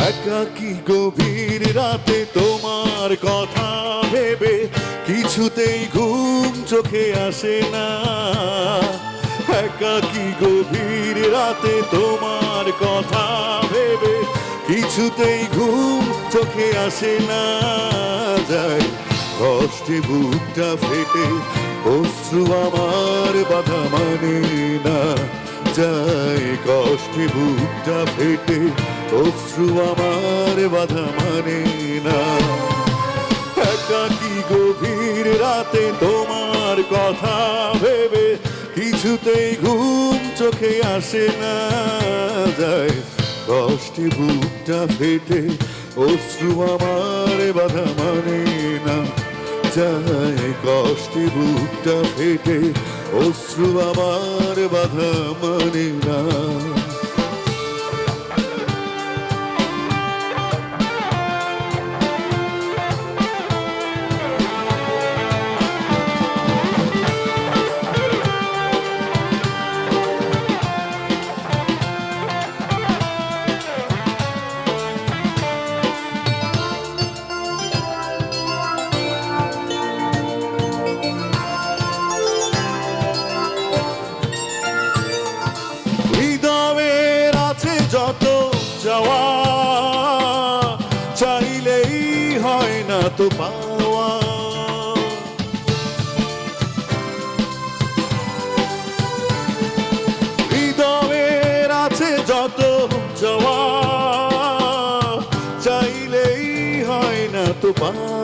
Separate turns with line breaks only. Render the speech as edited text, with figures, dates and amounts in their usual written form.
একাকী গভীর রাতে তোমার কথা ভেবে কিছুতেই ঘুম চোখে আসে না। একাকী গভীর রাতে তোমার কথা ভেবে কিছুতেই ঘুম চোখে আসে না। যায় কষ্টে বুকটা ফেটে অশ্রু আমার বাধা মানে না। যায় কষ্টে বুকটা ফেটে অশ্রু আমার বাধা মানে না। একাকী গভীর রাতে তোমার কথা ভেবে কিছুতেই ঘুম চোখে আসে না। যায় কষ্টে বুকটা ফেটে অশ্রু আমার বাধা মানে না। যায় কষ্টে বুকটা ফেটে অশ্রু আমার বাধা মানে না। হৃদয়ের আছে যত যাওয়া চাইলেই হয় না তো পাওয়া। হৃদয়ের আছে যত যাওয়া চাইলেই হয় না তো পাওয়া।